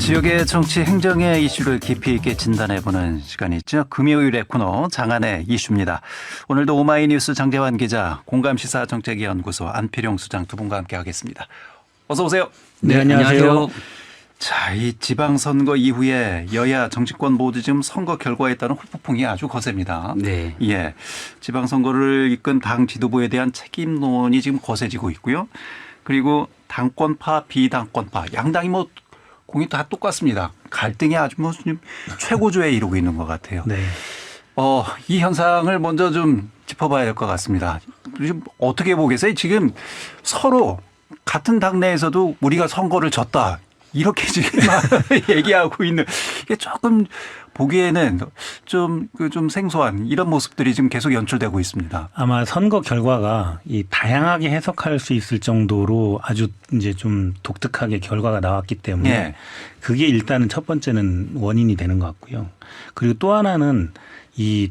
지역의 정치 행정의 이슈를 깊이 있게 진단해보는 시간이 있죠. 금요일의 코너 장안의 이슈입니다. 오늘도 오마이뉴스 장재환 기자, 공감시사정책연구소 안필용 수장 두 분과 함께하겠습니다. 어서 오세요. 네, 안녕하세요. 자, 이 지방선거 이후에 여야 정치권 모두 지금 선거 결과에 따른 후폭풍이 아주 거셉니다. 네. 예, 지방선거를 이끈 당 지도부에 대한 책임론이 지금 거세지고 있고요. 그리고 당권파, 비당권파, 양당이 뭐 공이 다 똑같습니다. 갈등이 아주 뭐 최고조에 이르고 있는 것 같아요. 네. 이 현상을 먼저 좀 짚어봐야 될 것 같습니다. 지금 어떻게 보겠어요? 지금 서로 같은 당내에서도 우리가 선거를 졌다. 이렇게 지금 얘기하고 있는 이게 조금 보기에는 좀 생소한 이런 모습들이 지금 계속 연출되고 있습니다. 아마 선거 결과가 이 다양하게 해석할 수 있을 정도로 아주 이제 좀 독특하게 결과가 나왔기 때문에 예. 그게 일단은 첫 번째는 원인이 되는 것 같고요. 그리고 또 하나는 이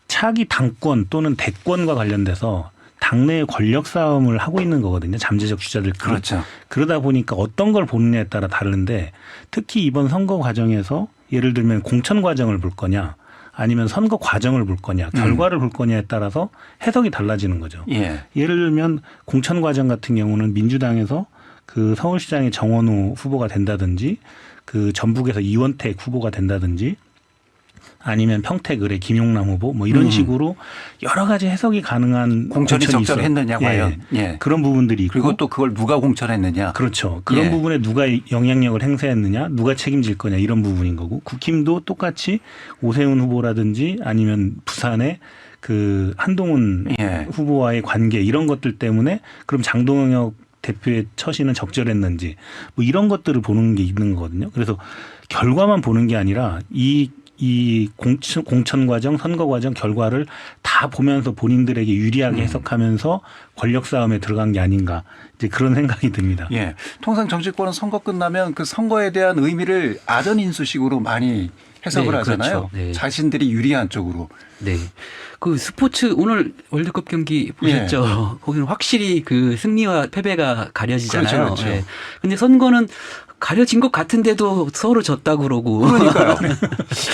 차기 당권 또는 대권과 관련돼서 당내의 권력 싸움을 하고 있는 거거든요. 잠재적 주자들. 그렇죠. 그러다 보니까 어떤 걸 보느냐에 따라 다른데 특히 이번 선거 과정에서 예를 들면 공천 과정을 볼 거냐 아니면 선거 과정을 볼 거냐 결과를 볼 거냐에 따라서 해석이 달라지는 거죠. 예. 예를 들면 공천 과정 같은 경우는 민주당에서 그 서울시장의 정원호 후보가 된다든지 그 전북에서 이원택 후보가 된다든지 아니면 평택을의 김용남 후보 뭐 이런 식으로 여러 가지 해석이 가능한 공천이 적절했느냐 과연. 예. 그런 부분들이 있고 그리고 또 그걸 누가 공천했느냐. 그렇죠. 그런 예. 부분에 누가 영향력을 행사했느냐 누가 책임질 거냐 이런 부분인 거고 국힘도 똑같이 오세훈 후보라든지 아니면 부산의 그 한동훈 예. 후보와의 관계 이런 것들 때문에 그럼 장동혁 대표의 처신은 적절했는지 뭐 이런 것들을 보는 게 있는 거거든요. 그래서 결과만 보는 게 아니라 이 공천 과정, 선거 과정 결과를 다 보면서 본인들에게 유리하게 해석하면서 권력 싸움에 들어간 게 아닌가 이제 그런 생각이 듭니다. 예. 통상 정치권은 선거 끝나면 그 선거에 대한 의미를 아전인수식으로 많이 해석을 네, 하잖아요. 그렇죠. 네. 자신들이 유리한 쪽으로. 네. 그 스포츠 오늘 월드컵 경기 보셨죠? 거기는 확실히 그 승리와 패배가 가려지잖아요. 그렇죠. 네. 근데 선거는 가려진 것 같은데도 서로 졌다고 그러고. 그러니까요.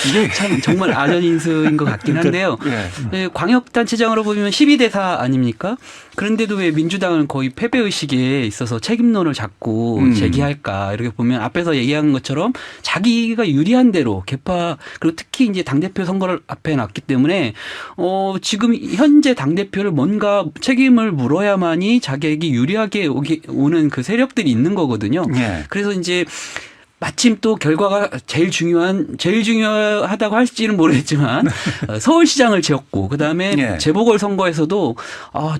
이게 참 정말 아전인수인 것 같긴 한데요. 예. 네, 광역단체장으로 보면 12대 4 아닙니까? 그런데도 왜 민주당은 거의 패배의식에 있어서 책임론을 자꾸 제기할까. 이렇게 보면 앞에서 얘기한 것처럼 자기가 유리한 대로 개파 그리고 특히 이제 당대표 선거를 앞에 놨기 때문에 지금 현재 당대표를 뭔가 책임을 물어야만이 자기에게 유리하게 오는 그 세력들이 있는 거거든요. 예. 그래서 이제 마침 또 결과가 제일 중요하다고 할지는 모르겠지만 서울시장을 지었고 그다음에 예. 재보궐선거에서도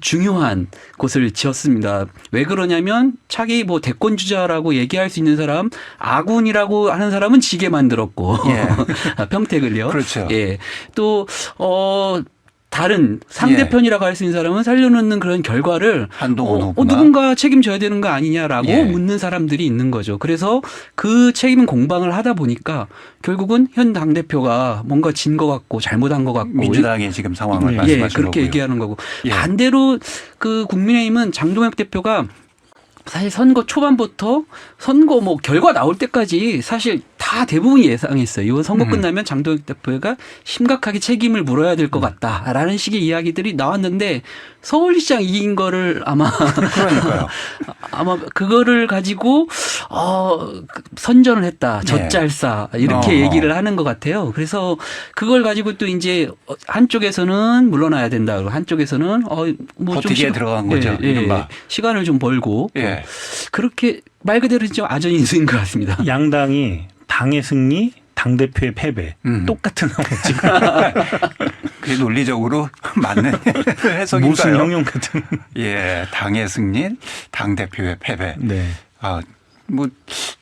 중요한 곳을 지었습니다. 왜 그러냐면 차기 뭐 대권 주자라고 얘기할 수 있는 사람 아군이라고 하는 사람은 지게 만들었고 예. 평택을요. 그렇죠. 예. 또 다른 상대편이라고 할 수 있는 사람은 살려놓는 그런 결과를 한동훈 후보나. 누군가 책임져야 되는 거 아니냐라고 예. 묻는 사람들이 있는 거죠. 그래서 그 책임 공방을 하다 보니까 결국은 현 당대표가 뭔가 진 것 같고 잘못한 것 같고 민주당의 지금 상황을 예, 말씀하신 그렇게 거고요. 얘기하는 거고 예. 반대로 그 국민의힘은 장동혁 대표가 사실 선거 초반부터 선거 뭐 결과 나올 때까지 사실 다 대부분 예상했어요. 이번 선거 끝나면 장동혁 대표가 심각하게 책임을 물어야 될 것 같다라는 식의 이야기들이 나왔는데 서울시장 이긴 거를 그러니까요. 아마 그거를 가지고 선전을 했다. 젖잘싸 이렇게 얘기를 하는 것 같아요. 그래서 그걸 가지고 또 이제 한쪽에서는 물러나야 된다. 그리고 한쪽에서는 뭐 좀 버티기에 들어간 거죠. 이른바. 시간을 좀 벌고 예. 그렇게 말 그대로 좀 아전인수인 것 같습니다. 양당이 당의 승리, 당대표의 패배 똑같은 상황이죠. 그게 논리적으로 맞는 해석인가요? 무슨 형용 같은. 예, 당의 승리, 당 대표의 패배. 네. 뭐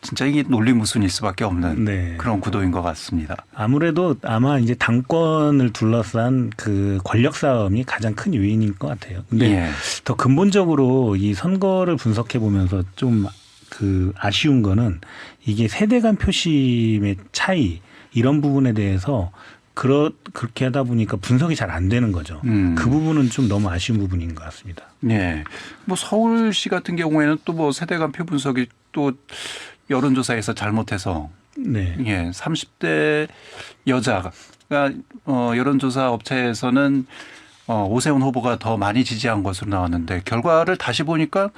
진짜 이게 논리무순일 수밖에 없는 네. 그런 구도인 것 같습니다. 아무래도 아마 이제 당권을 둘러싼 그 권력 싸움이 가장 큰 요인인 것 같아요. 근데 예. 더 근본적으로 이 선거를 분석해 보면서 좀 그 아쉬운 거는 이게 세대 간 표심의 차이 이런 부분에 대해서 그렇게 하다 보니까 분석이 잘 안 되는 거죠. 그 부분은 좀 너무 아쉬운 부분인 것 같습니다. 네. 뭐 서울시 같은 경우에는 또 뭐 세대 간 표 분석이 또 여론조사에서 잘못해서 네. 예, 30대 여자가 여론조사 업체에서는 오세훈 후보가 더 많이 지지한 것으로 나왔는데 결과를 다시 보니까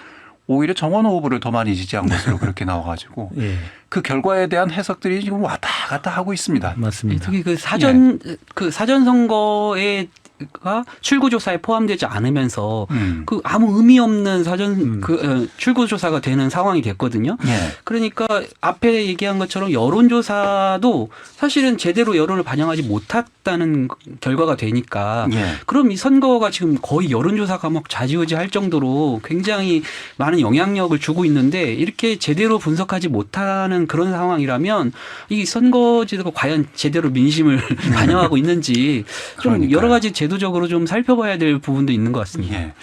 오히려 정원호 후보를 더 많이 지지한 것으로 그렇게 나와가지고 예. 그 결과에 대한 해석들이 지금 왔다 갔다 하고 있습니다. 맞습니다. 특히 그 사전 선거에 가 출구조사에 포함되지 않으면서 그 아무 의미 없는 출구조사가 되는 상황이 됐거든요. 예. 그러니까 앞에 얘기한 것처럼 여론조사도 사실은 제대로 여론을 반영하지 못했다는 결과가 되니까 예. 그럼 이 선거가 지금 거의 여론조사가 막 좌지우지할 정도로 굉장히 많은 영향력을 주고 있는데 이렇게 제대로 분석하지 못하는 그런 상황이라면 이 선거제도가 과연 제대로 민심을 반영하고 있는지 좀 그러니까요. 여러 가지 제도적으로 좀 살펴봐야 될 부분도 있는 것 같습니다. 예.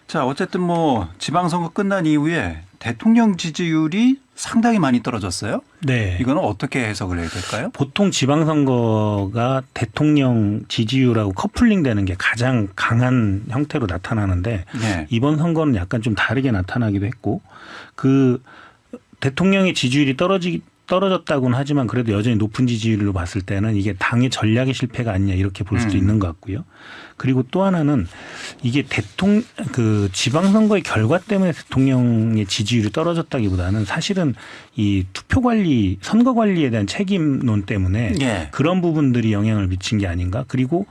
자, 어쨌든 뭐 지방선거 끝난 이후에 대통령 지지율이 상당히 많이 떨어졌어요. 네. 이거는 어떻게 해석을 해야 될까요? 보통 지방선거가 대통령 지지율하고 커플링 되는 게 가장 강한 형태로 나타나는데 예. 이번 선거는 약간 좀 다르게 나타나기도 했고 그 대통령의 지지율이 떨어졌다고는 하지만 그래도 여전히 높은 지지율로 봤을 때는 이게 당의 전략의 실패가 아니냐 이렇게 볼 수도 있는 것 같고요. 그리고 또 하나는 이게 그 지방선거의 결과 때문에 대통령의 지지율이 떨어졌다기보다는 사실은 이 투표 관리, 선거 관리에 대한 책임론 때문에 예. 그런 부분들이 영향을 미친 게 아닌가. 그리고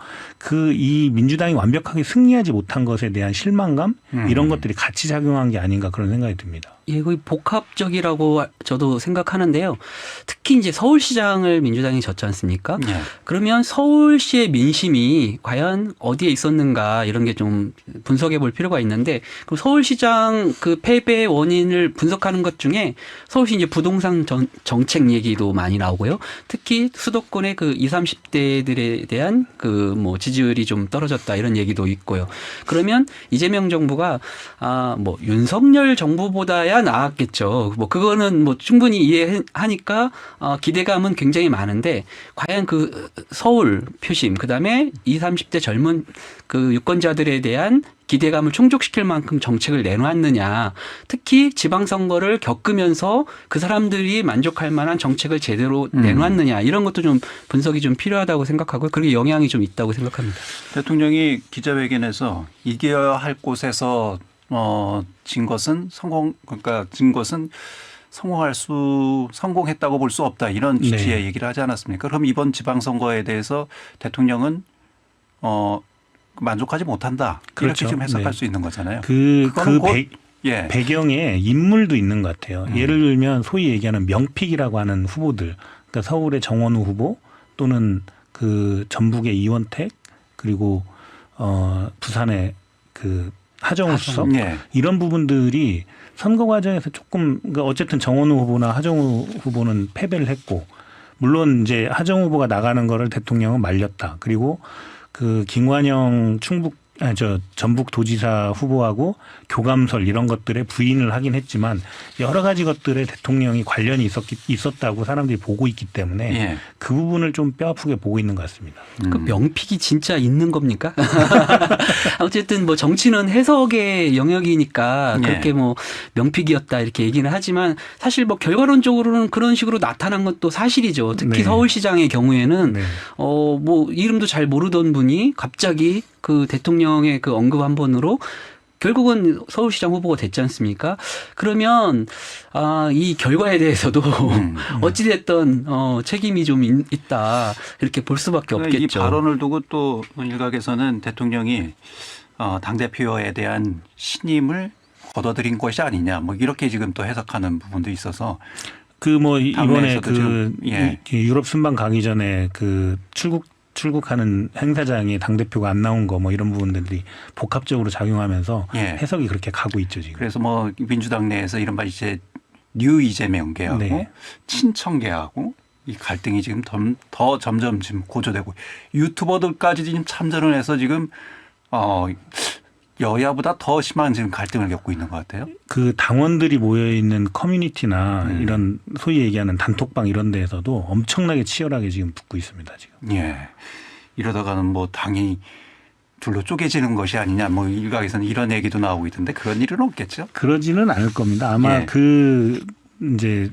이 민주당이 완벽하게 승리하지 못한 것에 대한 실망감 이런 것들이 같이 작용한 게 아닌가 그런 생각이 듭니다. 예, 거의 복합적이라고 저도 생각하는데요. 특히 이제 서울시장을 민주당이 졌지 않습니까? 예. 그러면 서울시의 민심이 과연 어디에 있었는가 이런 게 좀 분석해 볼 필요가 있는데 그럼 서울시장 그 패배의 원인을 분석하는 것 중에 서울시 이제 부동산 정책 얘기도 많이 나오고요. 특히 수도권의 그 20, 30대들에 대한 그 뭐 지지율이 좀 떨어졌다 이런 얘기도 있고요. 그러면 이재명 정부가 뭐 윤석열 정부보다야 나았겠죠. 뭐 그거는 뭐 충분히 이해하니까 기대감은 굉장히 많은데 과연 그 서울 표심 그다음에 20, 30대 젊은 그 유권자들에 대한 기대감을 충족시킬 만큼 정책을 내놨느냐. 특히 지방선거를 겪으면서 그 사람들이 만족할 만한 정책을 제대로 내놨느냐. 이런 것도 좀 분석이 좀 필요하다고 생각하고요. 그리고 영향이 좀 있다고 생각합니다. 대통령이 기자회견에서 이겨야 할 곳에서 진 것은 성공했다고 볼 수 없다. 이런 취지의 얘기를 하지 않았습니까? 그럼 이번 지방선거에 대해서 대통령은 만족하지 못한다. 그렇죠. 이렇게 좀 해석할 네. 수 있는 거잖아요. 예. 배경에 인물도 있는 것 같아요. 예를 들면 소위 얘기하는 명픽이라고 하는 후보들. 그러니까 서울의 정원우 후보 또는 그 전북의 이원택 그리고 부산의 그 하정우 수석 예. 이런 부분들이 선거 과정에서 조금 그러니까 어쨌든 정원우 후보나 하정우 후보는 패배를 했고 물론 이제 하정우 후보가 나가는 거를 대통령은 말렸다. 그리고 그 김관영 전북 도지사 후보하고 교감설 이런 것들에 부인을 하긴 했지만 여러 가지 것들에 대통령이 관련이 있었다고 사람들이 보고 있기 때문에 예. 그 부분을 좀 뼈아프게 보고 있는 것 같습니다. 그 명픽이 진짜 있는 겁니까? 어쨌든 뭐 정치는 해석의 영역이니까 그렇게 뭐 명픽이었다 이렇게 얘기는 하지만 사실 뭐 결과론적으로는 그런 식으로 나타난 것도 사실이죠. 특히 네. 서울시장의 경우에는 네. 뭐 이름도 잘 모르던 분이 갑자기 그 대통령의 그 언급 한 번으로 결국은 서울시장 후보가 됐지 않습니까? 그러면 이 결과에 대해서도 어찌됐든 책임이 좀 있다 이렇게 볼 수밖에 없겠죠. 이 발언을 두고 또 일각에서는 대통령이 당대표에 대한 신임을 거둬들인 것이 아니냐 뭐 이렇게 지금 또 해석하는 부분도 있어서 그 뭐 이번에 그 지금, 예. 유럽 순방 가기 전에 그 출국하는 행사장에 당대표가 안 나온 거 뭐 이런 부분들이 복합적으로 작용하면서 예. 해석이 그렇게 가고 있죠 지금. 그래서 뭐 민주당 내에서 이른바 이제 뉴 이재명계하고 네. 친청계하고 이 갈등이 지금 더 점점 지금 고조되고 유튜버들까지 지금 참전을 해서 지금 여야보다 더 심한 지금 갈등을 겪고 있는 것 같아요. 그 당원들이 모여 있는 커뮤니티나 이런 소위 얘기하는 단톡방 이런 데에서도 엄청나게 치열하게 지금 붙고 있습니다 지금. 예. 이러다가는 뭐 당이 둘로 쪼개지는 것이 아니냐 뭐 일각에서는 이런 얘기도 나오고 있던데 그런 일은 없겠죠. 그러지는 않을 겁니다. 아마 예. 그 이제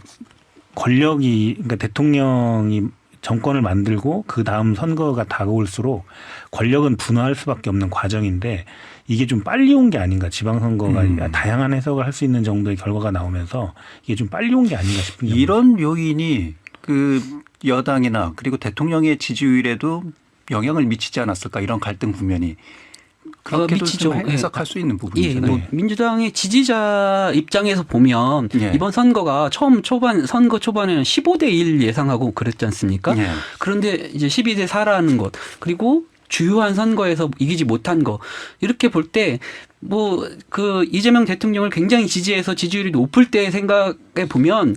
권력이 그러니까 대통령이 정권을 만들고 그 다음 선거가 다가올수록 권력은 분화할 수밖에 없는 과정인데 이게 좀 빨리 온 게 아닌가. 지방선거가 다양한 해석을 할 수 있는 정도의 결과가 나오면서 이게 좀 빨리 온 게 아닌가 싶은 이런 요인이 그 여당이나 그리고 대통령의 지지율에도 영향을 미치지 않았을까 이런 갈등 국면이 그렇게도 미치죠. 좀 해석할 수 있는 예, 부분이잖아요. 뭐 민주당의 지지자 입장에서 보면 예. 이번 선거가 선거 초반에는 15대 1 예상하고 그랬지 않습니까? 예. 그런데 이제 12대 4라는 것 그리고 주요한 선거에서 이기지 못한 거 이렇게 볼 때 뭐 그 이재명 대통령을 굉장히 지지해서 지지율이 높을 때 생각해 보면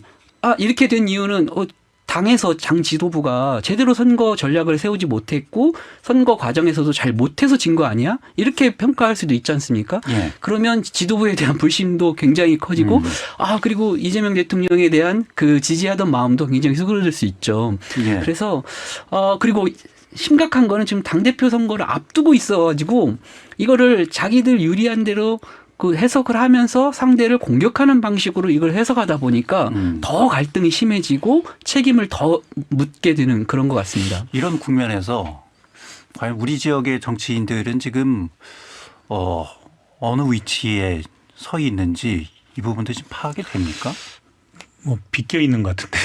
이렇게 된 이유는 당에서 당 지도부가 제대로 선거 전략을 세우지 못했고 선거 과정에서도 잘 못해서 진 거 아니야? 이렇게 평가할 수도 있지 않습니까? 예. 그러면 지도부에 대한 불신도 굉장히 커지고 그리고 이재명 대통령에 대한 그 지지하던 마음도 굉장히 수그러들 수 있죠. 예. 그래서 그리고 심각한 거는 지금 당대표 선거를 앞두고 있어가지고 이거를 자기들 유리한 대로 그 해석을 하면서 상대를 공격하는 방식으로 이걸 해석하다 보니까 더 갈등이 심해지고 책임을 더 묻게 되는 그런 것 같습니다. 이런 국면에서 과연 우리 지역의 정치인들은 지금 어느 위치에 서 있는지 이 부분도 지금 파악이 됩니까? 뭐 비껴 있는 것 같은데.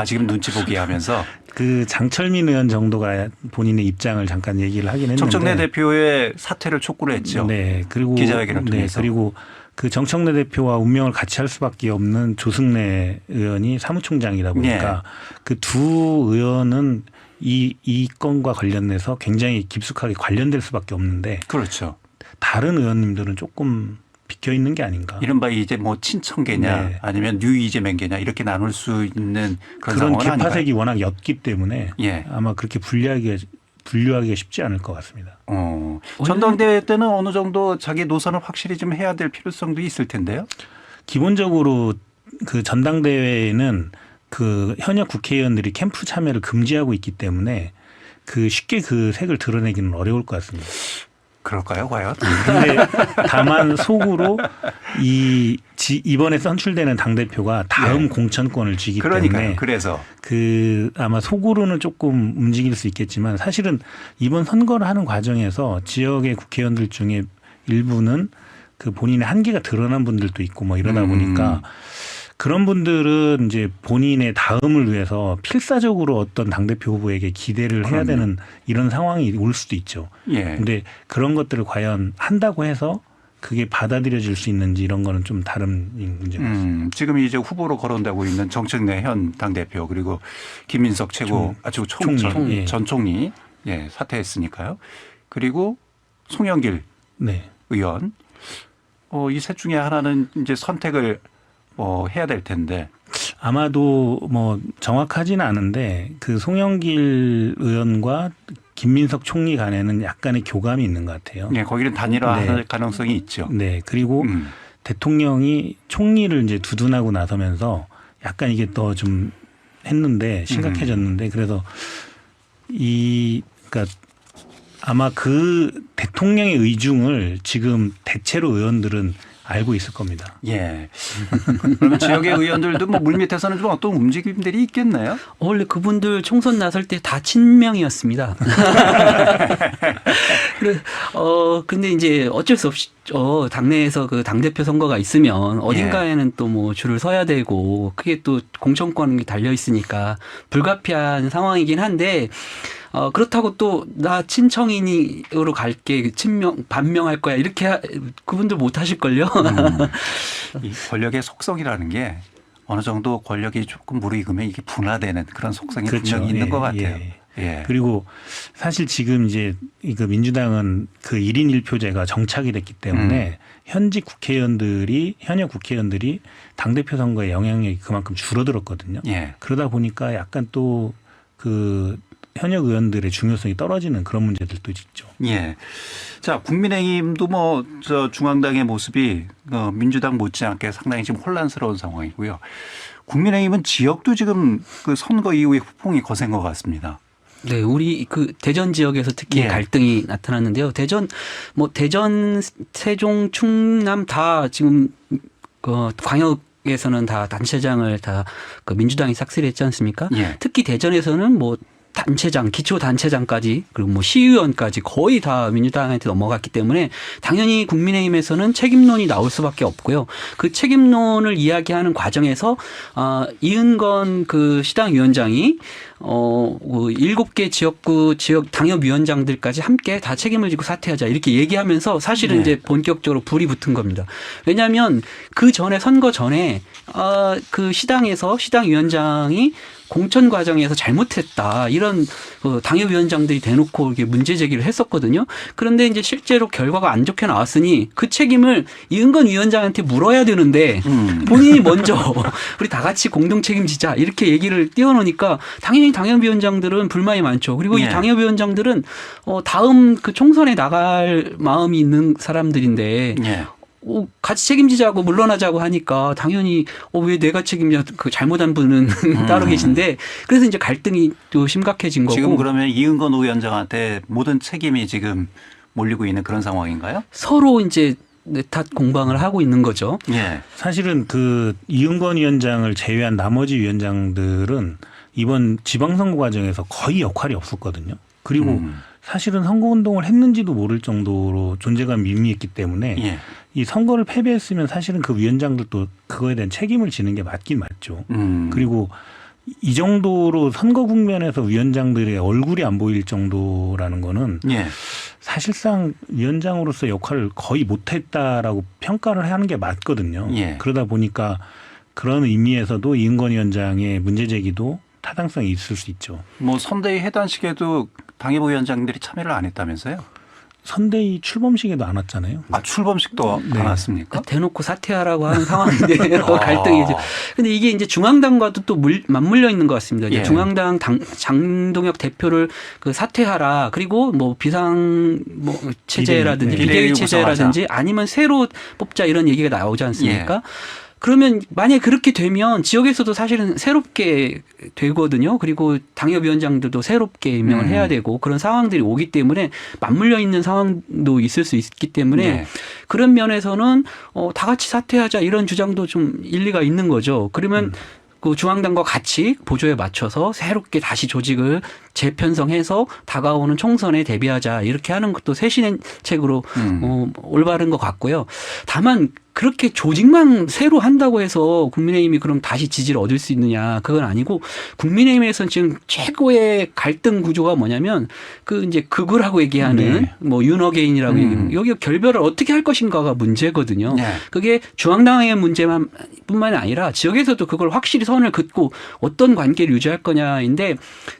지금 눈치 보기 하면서 그 장철민 의원 정도가 본인의 입장을 잠깐 얘기를 하긴 했는데. 정청래 대표의 사퇴를 촉구를 했죠. 네. 그리고 기자회견을 통해서. 그리고 그 정청래 대표와 운명을 같이 할 수밖에 없는 조승래 의원이 사무총장이다 보니까 네. 그 두 의원은 이 건과 관련해서 굉장히 깊숙하게 관련될 수밖에 없는데 그렇죠. 다른 의원님들은 조금 비껴 있는 게 아닌가. 이른바 이제 뭐 친청계냐 네. 아니면 뉴 이재명계냐 이렇게 나눌 수 있는 그런 그런 상황은 개파색이 아닌가요? 워낙 옅기 때문에 예. 아마 그렇게 분류하기가 쉽지 않을 것 같습니다. 전당대회 때는 어느 정도 자기 노선을 확실히 좀 해야 될 필요성도 있을 텐데요. 기본적으로 그 전당대회에는 그 현역 국회의원들이 캠프 참여를 금지하고 있기 때문에 그 쉽게 그 색을 드러내기는 어려울 것 같습니다. 그럴까요, 과연? 그런데 다만 속으로 이번에 선출되는 당대표가 다음 네. 공천권을 쥐기 그러니까요. 때문에 그래서 그 아마 속으로는 조금 움직일 수 있겠지만 사실은 이번 선거를 하는 과정에서 지역의 국회의원들 중에 일부는 그 본인의 한계가 드러난 분들도 있고 뭐 이러다 보니까 그런 분들은 이제 본인의 다음을 위해서 필사적으로 어떤 당대표 후보에게 기대를 해야 되는 이런 상황이 올 수도 있죠. 예. 근데 그런 것들을 과연 한다고 해서 그게 받아들여질 수 있는지 이런 거는 좀 다른 문제가 있습니다. 지금 이제 후보로 거론되고 있는 정청래 현 당대표 그리고 김민석 최고 총리. 전 총리 사퇴했으니까요. 그리고 송영길 네. 의원 이 셋 중에 하나는 이제 선택을 해야 될 텐데 아마도 뭐 정확하지는 않은데 그 송영길 의원과 김민석 총리 간에는 약간의 교감이 있는 것 같아요. 예, 거기는 단일화할 네. 가능성이 있죠. 네. 그리고 대통령이 총리를 이제 두둔하고 나서면서 약간 이게 더 좀 했는데 심각해졌는데 그래서 그러니까 아마 그 대통령의 의중을 지금 대체로 의원들은 알고 있을 겁니다. 예. 그러면 지역의 의원들도 뭐 물밑에서는 좀 어떤 움직임들이 있겠네요. 원래 그분들 총선 나설 때 다 친명이었습니다. 근데 이제 어쩔 수 없이 당내에서 그 당대표 선거가 있으면 어딘가에는 또 뭐 줄을 서야 되고 그게 또 공천권이 달려 있으니까 불가피한 상황이긴 한데 그렇다고 또 나 친청인으로 갈게 반명할 거야 이렇게 그분들 못 하실걸요. 이 권력의 속성이라는 게 어느 정도 권력이 조금 무르익으면 이게 분화되는 그런 속성이 그렇죠. 분명히 있는 예, 것 같아요. 예. 그리고 사실 지금 이제 그 민주당은 그 1인 1표제가 정착이 됐기 때문에 현직 현역 국회의원들이 당대표 선거에 영향력이 그만큼 줄어들었거든요. 예. 그러다 보니까 약간 또 그 현역 의원들의 중요성이 떨어지는 그런 문제들도 있죠. 예. 자, 국민의힘도 중앙당의 모습이 민주당 못지않게 상당히 지금 혼란스러운 상황이고요. 국민의힘은 지역도 지금 그 선거 이후에 후폭이 거센 것 같습니다. 네, 우리 그 대전 지역에서 특히 갈등이 나타났는데요. 대전, 세종, 충남 다 지금 광역 전국에서는 다 단체장을 다 그 민주당이 삭제를 했지 않습니까? 예. 특히 대전에서는 뭐 단체장, 기초 단체장까지 그리고 뭐 시의원까지 거의 다 민주당한테 넘어갔기 때문에 당연히 국민의힘에서는 책임론이 나올 수밖에 없고요. 그 책임론을 이야기하는 과정에서 이은건 그 시당위원장이 7개 지역구 지역 당협위원장들까지 함께 다 책임을 지고 사퇴하자 이렇게 얘기하면서 사실은 네. 이제 본격적으로 불이 붙은 겁니다. 왜냐하면 그 전에 선거 전에 그 시당에서 시당위원장이 공천 과정에서 잘못했다 이런 당협위원장들이 대놓고 이렇게 문제 제기를 했었거든요. 그런데 이제 실제로 결과가 안 좋게 나왔으니 그 책임을 이은건 위원장한테 물어야 되는데 본인이 먼저 우리 다 같이 공동 책임지자 이렇게 얘기를 띄워놓으니까 당연히 당협위원장들은 불만이 많죠. 그리고 네. 이 당협위원장들은 다음 그 총선에 나갈 마음이 있는 사람들인데 예. 같이 책임지자고 물러나자고 하니까 당연히 왜 내가 책임져 그 잘못한 분은 따로 계신데 그래서 이제 갈등이 또 심각해진 거고 지금 그러면 이은건 위원장한테 모든 책임이 지금 몰리고 있는 그런 상황인가요? 서로 이제 내탓 공방을 하고 있는 거죠. 예. 사실은 그 이은건 위원장을 제외한 나머지 위원장들은 이번 지방선거 과정에서 거의 역할이 없었거든요. 그리고 사실은 선거운동을 했는지도 모를 정도로 존재감이 미미했기 때문에 예. 이 선거를 패배했으면 사실은 그 위원장들도 그거에 대한 책임을 지는 게 맞긴 맞죠. 그리고 이 정도로 선거 국면에서 위원장들의 얼굴이 안 보일 정도라는 거는 예. 사실상 위원장으로서 역할을 거의 못했다라고 평가를 하는 게 맞거든요. 예. 그러다 보니까 그런 의미에서도 이은건 위원장의 문제 제기도 타당성이 있을 수 있죠. 뭐 선대위 해단식에도 당협위원장들이 참여를 안 했다면서요? 선대위 출범식에도 안 왔잖아요. 출범식도 네. 안 왔습니까? 대놓고 사퇴하라고 하는 상황인데 갈등이죠. 근데 이게 이제 중앙당과도 또 맞물려 있는 것 같습니다. 이제 예. 중앙당 장동혁 대표를 그 사퇴하라. 그리고 뭐 비상 뭐 체제라든지 비대위, 비대위 비대위 체제라든지 아니면 새로 뽑자 이런 얘기가 나오지 않습니까? 그러면 만약에 그렇게 되면 지역에서도 사실은 새롭게 되거든요. 그리고 당협위원장들도 새롭게 임명을 해야 되고 그런 상황들이 오기 때문에 맞물려 있는 상황도 있을 수 있기 때문에 네. 그런 면에서는 다 같이 사퇴하자 이런 주장도 좀 일리가 있는 거죠. 그러면 그 중앙당과 같이 보조에 맞춰서 새롭게 다시 조직을 재편성해서 다가오는 총선에 대비하자 이렇게 하는 것도 쇄신책으로 올바른 것 같고요. 다만 그렇게 조직만 새로 한다고 해서 국민의힘이 그럼 다시 지지를 얻을 수 있느냐 그건 아니고 국민의힘에서는 지금 최고의 갈등 구조가 뭐냐면 그 이제 극우라고 얘기하는 네. 뭐 윤어게인이라고 얘기하는 여기 결별을 어떻게 할 것인가가 문제거든요. 네. 그게 중앙당의 문제만 뿐만이 아니라 지역에서도 그걸 확실히 선을 긋고 어떤 관계를 유지할 거냐인데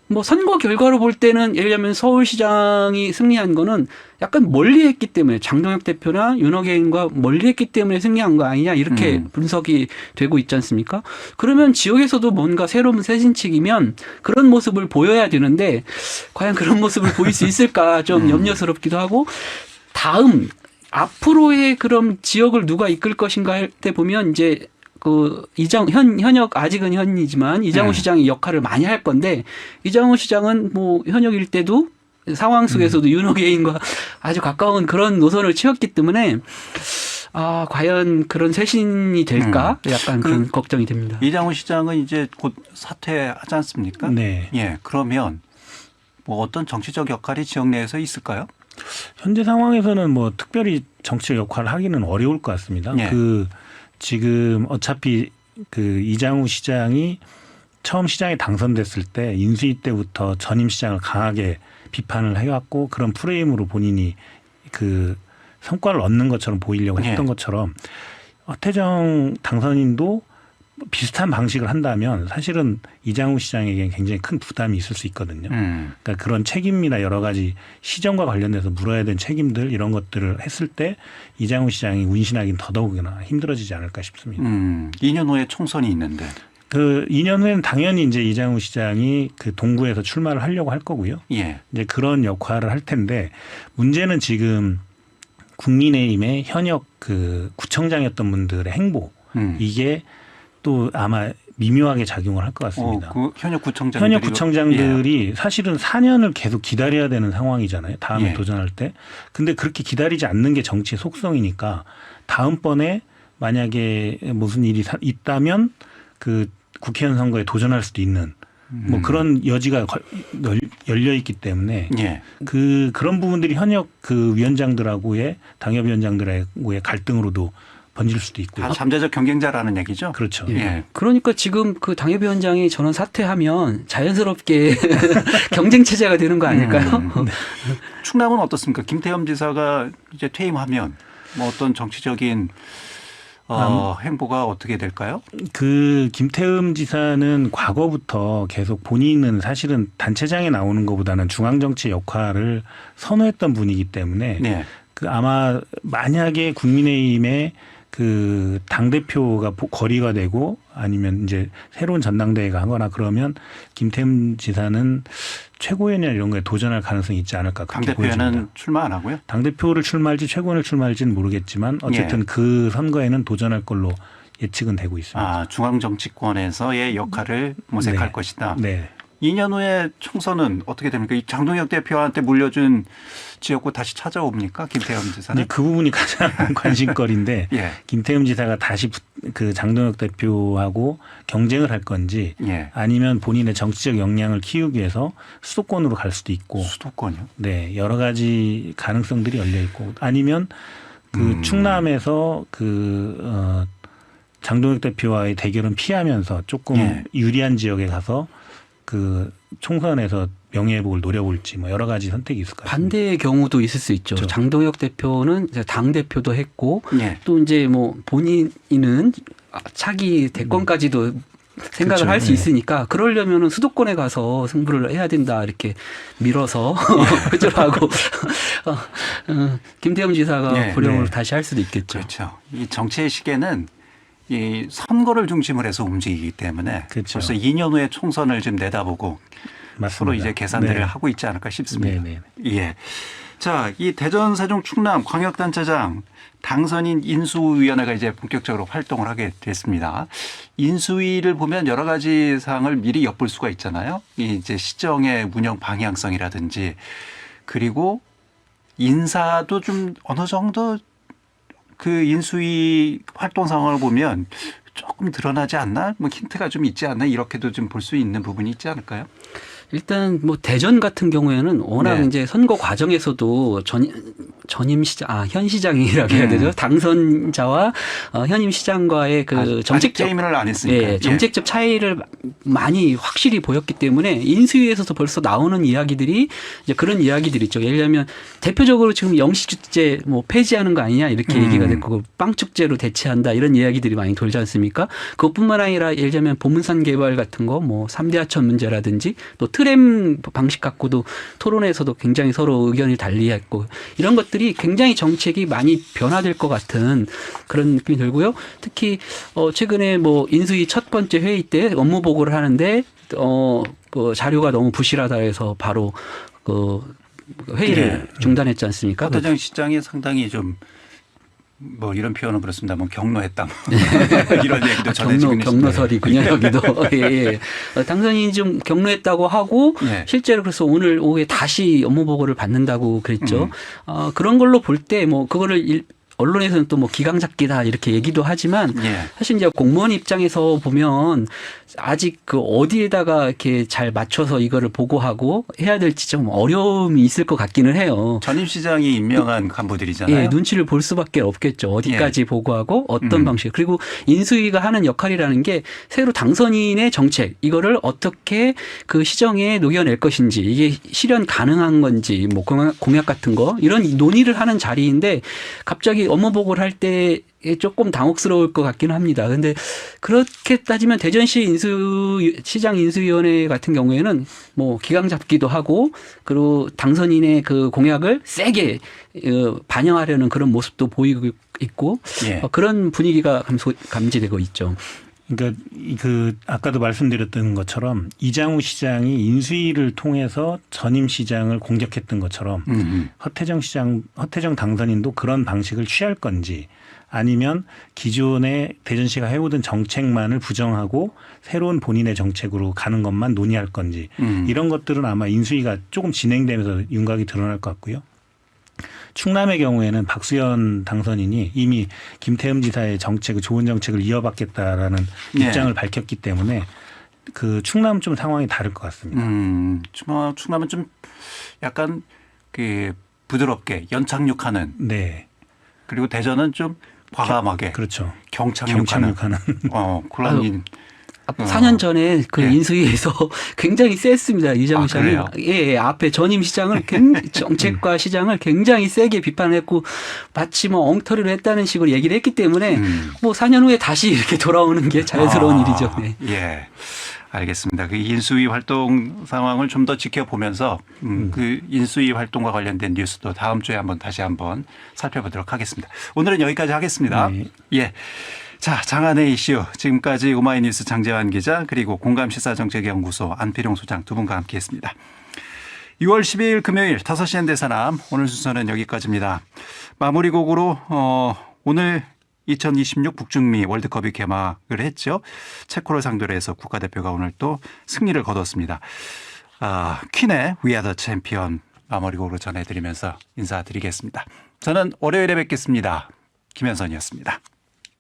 뭐 선거 결과로 볼 때는 예를 들면 서울시장이 승리한 거는 약간 멀리했기 때문에 장동혁 대표나 윤어게인과 멀리했기 때문에 승리한 거 아니냐 이렇게 분석이 되고 있지 않습니까? 그러면 지역에서도 뭔가 새로운 새신책이면 그런 모습을 보여야 되는데 과연 그런 모습을 보일 수 있을까 좀 염려스럽기도 하고 다음 앞으로의 그럼 지역을 누가 이끌 것인가 할 때 보면 이제 그 현역 아직은 현이지만 이장우 시장이 역할을 많이 할 건데 이장우 시장은 뭐 현역일 때도 상황 속에서도 윤어게인과 아주 가까운 그런 노선을 취했기 때문에 과연 그런 쇄신이 될까 약간 그런 걱정이 됩니다. 이장우 시장은 이제 곧 사퇴하지 않습니까? 네. 예. 그러면 뭐 어떤 정치적 역할이 지역 내에서 있을까요? 현재 상황에서는 뭐 특별히 정치적 역할을 하기는 어려울 것 같습니다. 네. 지금 어차피 그 이장우 시장이 처음 시장에 당선됐을 때 인수위 때부터 전임 시장을 강하게 비판을 해왔고 그런 프레임으로 본인이 그 성과를 얻는 것처럼 보이려고 했던 것처럼 허태정 당선인도 비슷한 방식을 한다면 사실은 이장우 시장에게 굉장히 큰 부담이 있을 수 있거든요. 그러니까 그런 책임이나 여러 가지 시정과 관련돼서 물어야 되는 책임들 이런 것들을 했을 때 이장우 시장이 운신하기는 더더욱이나 힘들어지지 않을까 싶습니다. 2년 후에 총선이 있는데. 그 2년 후에는 당연히 이제 이장우 시장이 그 동구에서 출마를 하려고 할 거고요. 예. 이제 그런 역할을 할 텐데 문제는 지금 국민의힘의 현역 그 구청장이었던 분들의 행보 이게 또 아마 미묘하게 작용을 할 것 같습니다. 그 현역 구청장들이, 현역 구청장들이 사실은 4년을 계속 기다려야 되는 상황이잖아요. 다음에 도전할 때. 근데 그렇게 기다리지 않는 게 정치의 속성이니까 다음번에 만약에 무슨 일이 있다면 그 국회의원 선거에 도전할 수도 있는 뭐 그런 여지가 열려 있기 때문에 예. 그런 부분들이 현역 그 위원장들하고의 당협위원장들하고의 갈등으로도 번질 수도 있고요. 다 잠재적 경쟁자라는 얘기죠. 그렇죠. 예. 예. 그러니까 지금 그 당협위원장이 전원 사퇴하면 자연스럽게 경쟁 체제가 되는 거 아닐까요? 충남은 어떻습니까? 김태흠 지사가 이제 퇴임하면 뭐 어떤 정치적인 행보가 어떻게 될까요? 그 김태흠 지사는 과거부터 계속 본인은 사실은 단체장에 나오는 것보다는 중앙정치 역할을 선호했던 분이기 때문에 네. 그 아마 만약에 국민의힘의 그 당대표가 거리가 되고 아니면 이제 새로운 전당대회가 하거나 그러면 김태흠 지사는 최고위원이나 이런 거에 도전할 가능성이 있지 않을까 그렇게 보여집니다. 당대표에는 출마 안 하고요? 당대표를 출마할지 최고위원을 출마할지는 모르겠지만 어쨌든 예. 그 선거에는 도전할 걸로 예측은 되고 있습니다. 아, 중앙 정치권에서의 역할을 모색할 네. 것이다. 네. 2년 후에 총선은 어떻게 됩니까? 이 장동혁 대표한테 물려준 지역구 다시 찾아옵니까? 김태흠 지사는? 이제 그 부분이 가장 관심거리인데 예. 김태흠 지사가 다시 그 장동혁 대표하고 경쟁을 할 건지 예. 아니면 본인의 정치적 역량을 키우기 위해서 수도권으로 갈 수도 있고 수도권이요? 네 여러 가지 가능성들이 열려 있고 아니면 그 충남에서 그 장동혁 대표와의 대결은 피하면서 조금 예. 유리한 지역에 가서 그 총선에서 명예회복을 노려볼지 뭐 여러 가지 선택이 있을 것 같습니다. 반대의 경우도 있을 수 있죠. 그렇죠. 장동혁 대표는 이제 당 대표도 했고 예. 또 이제 뭐 본인은 차기 대권까지도 생각을 그렇죠. 할 수 예. 있으니까 그러려면은 수도권에 가서 승부를 해야 된다 이렇게 밀어서 회절하고 김태흠 지사가 네, 고령으로 네. 다시 할 수도 있겠죠. 그렇죠. 이 정치의 시계는 이 선거를 중심으로 해서 움직이기 때문에 그렇죠. 벌써 2년 후에 총선을 지금 내다보고 맞습니다. 서로 이제 계산들을 네. 하고 있지 않을까 싶습니다. 네, 예. 자, 이 대전, 세종, 충남 광역단체장 당선인 인수위원회가 이제 본격적으로 활동을 하게 됐습니다. 인수위를 보면 여러 가지 사항을 미리 엿볼 수가 있잖아요. 이제 시정의 운영 방향성이라든지 그리고 인사도 좀 어느 정도 그 인수위 활동 상황을 보면 조금 드러나지 않나? 뭐 힌트가 좀 있지 않나? 이렇게도 좀 볼 수 있는 부분이 있지 않을까요? 일단 뭐 대전 같은 경우에는 워낙 네. 이제 선거 과정에서도 전임 시장, 현 시장이라고 해야 되죠. 당선자와 현임 시장과의 그 아직 정책적 게임을 안 했으니까. 예, 정책적 차이를 많이 확실히 보였기 때문에 인수위에서도 벌써 나오는 이야기들이 이제 그런 이야기들이 있죠. 예를 들면 대표적으로 지금 영시축제 뭐 폐지하는 거 아니냐 이렇게 얘기가 됐고 빵축제로 대체한다 이런 이야기들이 많이 돌지 않습니까? 그것뿐만 아니라 예를 들면 보문산 개발 같은 거 뭐 3대 하천 문제라든지 또 트램 방식 갖고도 토론에서도 굉장히 서로 의견이 달리했고 이런 것들이 굉장히 정책이 많이 변화될 것 같은 그런 느낌이 들고요. 특히 최근에 뭐 인수위 첫 번째 회의 때 업무 보고를 하는데 그 자료가 너무 부실하다 해서 바로 그 회의를 중단했지 않습니까? 허태정 시장이 상당히 좀 뭐 이런 표현은 그렇습니다. 뭐 경로했다. 이런 얘기도 전해지고 있습니다. 경로설이군요. 여기도. 예. 당선인이 좀 경로했다고 하고 예. 실제로 그래서 오늘 오후에 다시 업무 보고를 받는다고 그랬죠. 그런 걸로 볼 때 뭐 그거를 언론에서는 또 뭐 기강잡기다 이렇게 얘기도 하지만 예. 사실 이제 공무원 입장에서 보면 아직 그 어디에다가 이렇게 잘 맞춰서 이거를 보고하고 해야 될지 좀 어려움이 있을 것 같기는 해요. 전임 시장이 임명한 간부들이잖아요. 예, 눈치를 볼 수밖에 없겠죠. 어디까지 보고하고 어떤 방식. 그리고 인수위가 하는 역할이라는 게 새로 당선인의 정책 이거를 어떻게 그 시정에 녹여낼 것인지 이게 실현 가능한 건지 뭐 공약 같은 거 이런 논의를 하는 자리인데 갑자기 업무 보고를 할 때 조금 당혹스러울 것 같기는 합니다. 그런데 그렇게 따지면 대전시 시장 인수위원회 같은 경우에는 뭐 기강 잡기도 하고 그리고 당선인의 그 공약을 세게 반영하려는 그런 모습도 보이고 있고 예. 그런 분위기가 감지되고 있죠. 그러니까 그 아까도 말씀드렸던 것처럼 이장우 시장이 인수위를 통해서 전임 시장을 공격했던 것처럼 허태정 당선인도 그런 방식을 취할 건지 아니면 기존에 대전시가 해오던 정책만을 부정하고 새로운 본인의 정책으로 가는 것만 논의할 건지 이런 것들은 아마 인수위가 조금 진행되면서 윤곽이 드러날 것 같고요. 충남의 경우에는 박수현 당선인이 이미 김태흠 지사의 정책을 좋은 정책을 이어받겠다라는 예. 입장을 밝혔기 때문에 그 충남 좀 상황이 다를 것 같습니다. 충남은 좀 약간 그 부드럽게 연착륙하는 네, 그리고 대전은 좀 과감하게 그렇죠. 경착륙하는 경착륙하는. 곤란인 4년 전에 그 예. 인수위에서 굉장히 셌습니다. 이재명 아, 시장이. 그래요? 예, 앞에 전임 시장을 정책과 시장을 굉장히 세게 비판했고 마치 뭐 엉터리로 했다는 식으로 얘기를 했기 때문에 뭐 4년 후에 다시 이렇게 돌아오는 게 자연스러운 일이죠. 네. 예. 알겠습니다. 그 인수위 활동 상황을 좀 더 지켜보면서 그 인수위 활동과 관련된 뉴스도 다음 주에 다시 한번 살펴보도록 하겠습니다. 오늘은 여기까지 하겠습니다. 네. 예. 자, 장안의 이슈. 지금까지 오마이뉴스 장재환 기자 그리고 공감시사정책연구소 안필용 소장 두 분과 함께했습니다. 6월 12일 금요일 5시 현대사남 오늘 순서는 여기까지입니다. 마무리곡으로 오늘 2026 북중미 월드컵이 개막을 했죠. 체코를 상대로 해서 국가대표가 오늘 또 승리를 거뒀습니다. 퀸의 We Are the Champion 마무리곡으로 전해드리면서 인사드리겠습니다. 저는 월요일에 뵙겠습니다. 김현선이었습니다.